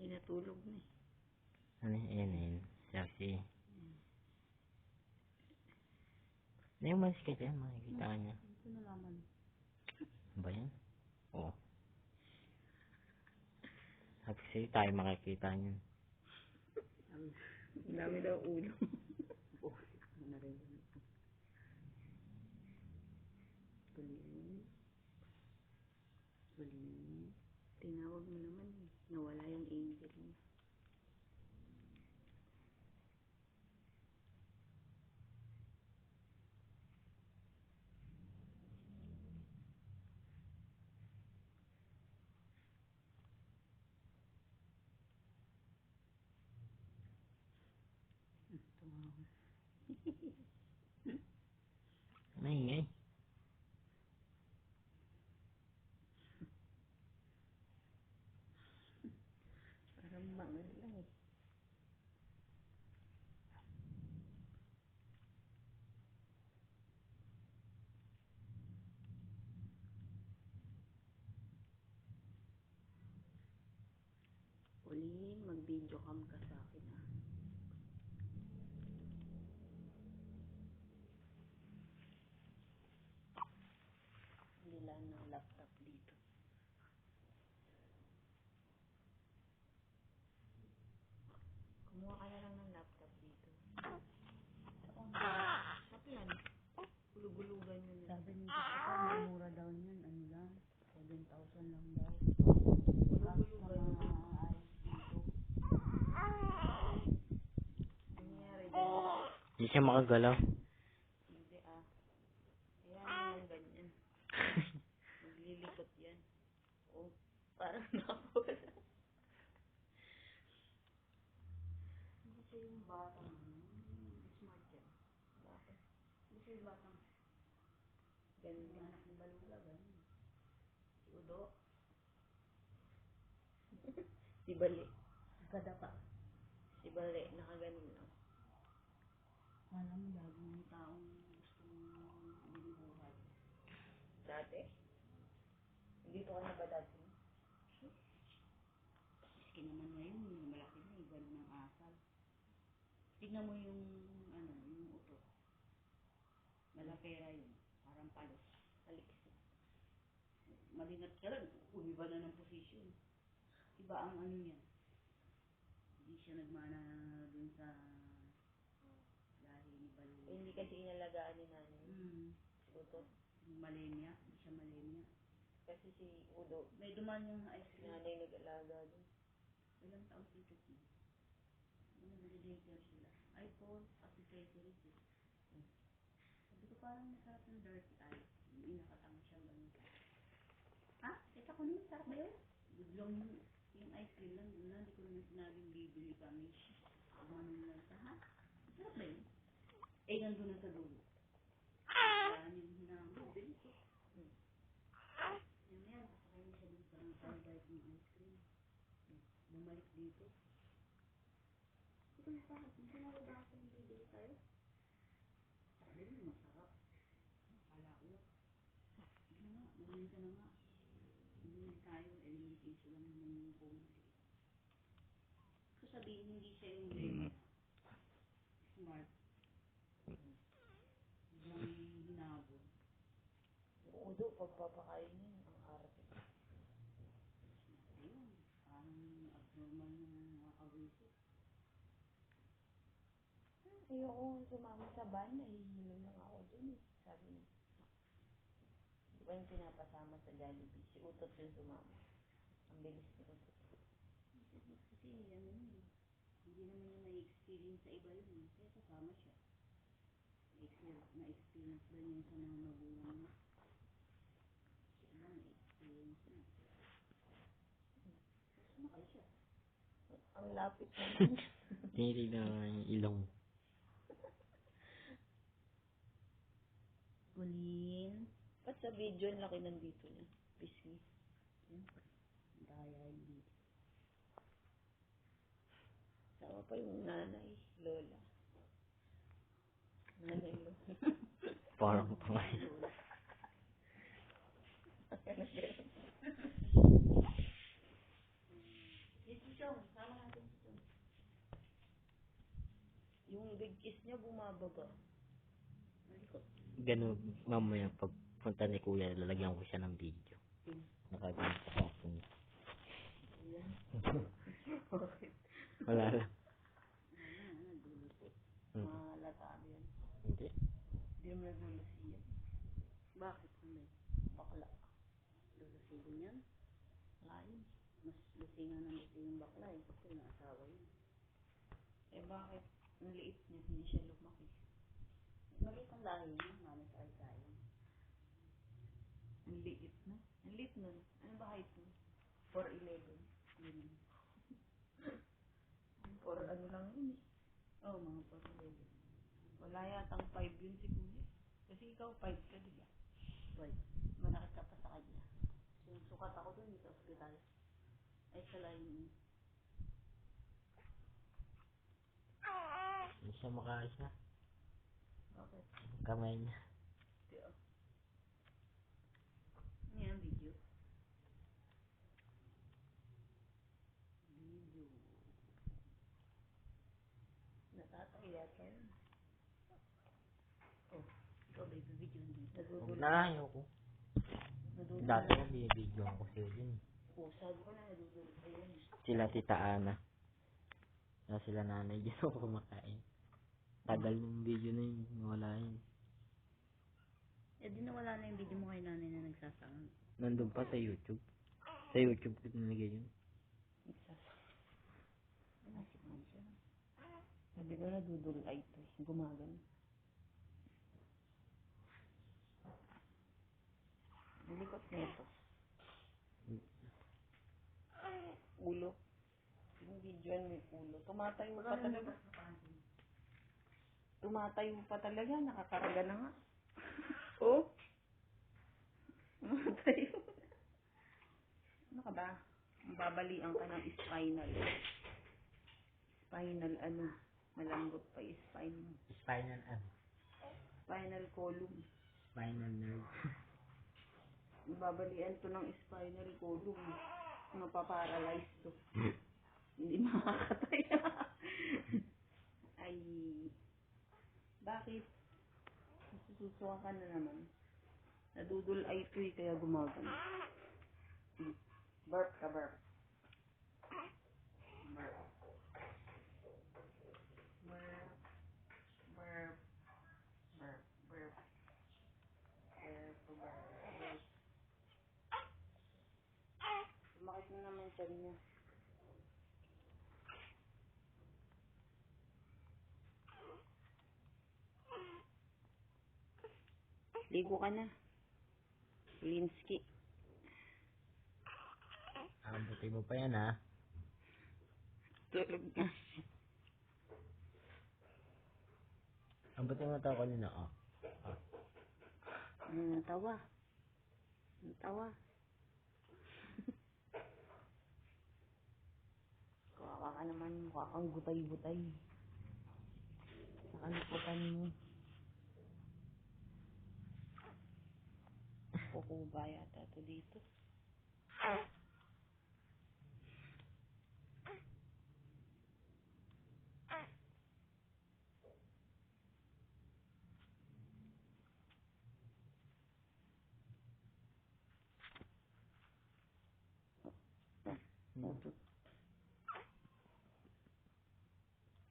Pinatulog na eh. Ano yun? Sexy. Naiumalis ka dyan, makikita ka niya. Ito nalaman. Ano ba yan? Oo. Sabi sa'yo tayo makikita niyan. Ang dami daw ulo. Oh, ano rin yun. Tuloy. Tinawag mo naman eh. Nawala yung angel mo. Tumawag. Maingay. Parang bangal lang eh. Uling, mag-video cam ka sa akin ah. Nila ng laptop dito. Kumuha ka na lang ng laptop dito. Shop yan. Gulugulugan yun. Sabi niya kasi mura daw niyan. Ano lang? 7,000 lang daw. Gulugulugan yun. Nangyari dyan. Hindi siya makagalaw. Hindi ah. Ayan yung ganyan. Maglilikot yan. Oh, parang nakawala. Hindi siya yung batang. Smart yan. Bakit? Hindi siya yung batang. Ganun yung anak ni Balula. Ganun. Si Udo. Si Bali. Kadapa. Si Bali. Nakaganon lang. Alam mo, laging may taong gustong binibuhay. Dati? Dito ka na ba dati? Maski naman ngayon, malaki na iba ng asal. Tignan mo yung, ano, yung utot. Malapera yun. Parang palos. Aliksi. Malingat ka lang, umiba na ng posisyon. Iba ang ano yan. Hindi siya nagmana dun sa lahi ni Balula. Hindi kasi inalagaan ni nanay. Si Utot. Malemya. Hindi siya malemya. Kasi si Udo, may duman yung ice cream. Nanay nag-alaga dun. Ilang taon si Utot mo? Nag-daycare sila. iPhone, accessories. Sabi ko parang masarap ng dirty eye. Yung inakatang siya ganun. Ha? Kita ko naman, sarap ba yun? Biglang yung ice cream lang. Hindi ko naman sinabing bibili kami. Umanon lang sa ha? Sarap ba yun? Eh, nandun na sa dulo. Kaya yung hinamon. Bilis ko. Yan. Pasakay mo siya dun parang bite ng ice cream. Bumalik dito. Ito yung bakit? Hindi na ba ako bibili tayo? Sabi mo, masarap. Alaulak. Hindi nga, nabili ka na nga. Bumili tayo, elimination lang naman yung pumili. So sabihin, hindi siya yung smart. Biglang hinabon. Udo, pagpapakainin, ang arte. Ayun, parang abnormal na nakakabuso. Ayoko sumama sa van, nahihilo lang ako dun eh. Sabi niya. Di ba yung pinapasama sa Jollibee? Si Utot yung sumama. Ang bilis ni Utot. Kasi ano yun, hindi naman yung na-experience sa iba yun. Kaya kasama siya. Na-experience ba niya sa mga magulang niya? Siya ba na-experience niya? Sumakay siya. Ang lapit naman. Tinitignan nga yung ilong. Kulin. Ba't sa video ang laki nandito niya? Pisngi. Siyempre. Daya yung dito. Sama pa yung nanay, lola. Nanay, lola. Parang pangay. Dito siya, kiss niya bumababa. Malikot. Ganun, mamaya pagpunta ni kuya, lalagyan ko siya ng video. Nakaganto sa akin. Ayan. Wala lang. Dulot. Hmm. Mahalata yan. Hindi. Hindi mo nagulos yan. Bakit? Hindi. Bakla. Lulusin yan? Lain. Mas lusingan ng lusing yung bakla eh. Kasi yung asawa yun. Eh bakit? Ang liit niya, hindi siya lumaki. Maliit ang lahi niya. Mami sa sayang. Ang liit na. Ang liit nun. Ano ba height nun? 4'11". Ganun. Or ano lang yun eh. Oo, mga 4'11". Wala yatang 5 yun si kuya. Kasi ikaw 5 ka, di ba? 5. Malaki ka pa sa kanya. Sinusukat ako dun sa ospital. Ay, sa line. Hindi siya makaisa. Bakit? Kamay niya. Di oh. Ano yan, video? Video. Natatay yata yun. Oh, ikaw ba video dito? Huwag na, ayoko. Dati na binibidyo ko siya dun. Oh, sabi ko na nadudulog pa yun. Sila tita Ana. Sila nanay dyan ako kumakain. Tagal ng video na yun, nawala yun. Eh, di nawala na yung video mo kay nanay na nagsasangag. Nandun pa sa YouTube. Sa YouTube ko nilagay yun. Nagsasangag. Nasip man siya. Sabi ko na dudul ay ito. Gumagan. Nilikot na ito. Ulo. Yung video yan may ulo. Tumatayo pa talaga. Tumatayo pa talaga. Nakakarga na nga. Oh. Tumatayo. Ano ka ba? Babalian ka ng spinal. Spinal ano? Malambot pa yung spine mo. Spinal ano? Spinal column. Spinal nerve. Babalian to ng spinal column. Mapaparalyze to. Hindi makakataya. Ay. Bakit? Susuka ka na naman. Nadudul ay ito eh, kaya gumagano. Burp ka, burp. Burp. Burp. Burp. Burp. Burp. Burp. Burp. Sumakit na naman siya niya. Ligo ka na. Linsky. Buti mo pa yan ha. Tulog na. Buti mo tao kanina oh. Natawa. Natawa. Kawawa ka naman. Mukha kang gutay-gutay. Nakalupukan mo. Kukuba yata ito dito.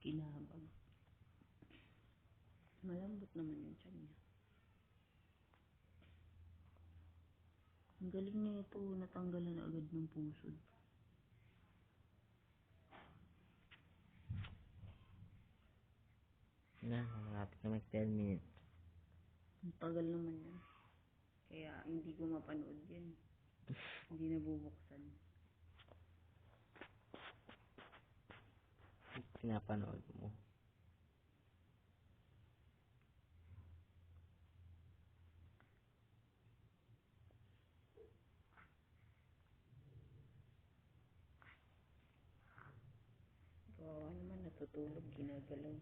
Kinabag. Malambot naman yung tiyan niya. Ang galing niya ito. Natanggalan agad ng pusod. Malapit na mag 10 minutes. Ang tagal naman yan. Kaya hindi ko mapanood yan. Hindi nabubuksan. Pinapanood mo. Kawawa naman natutulog. Ginagalaw.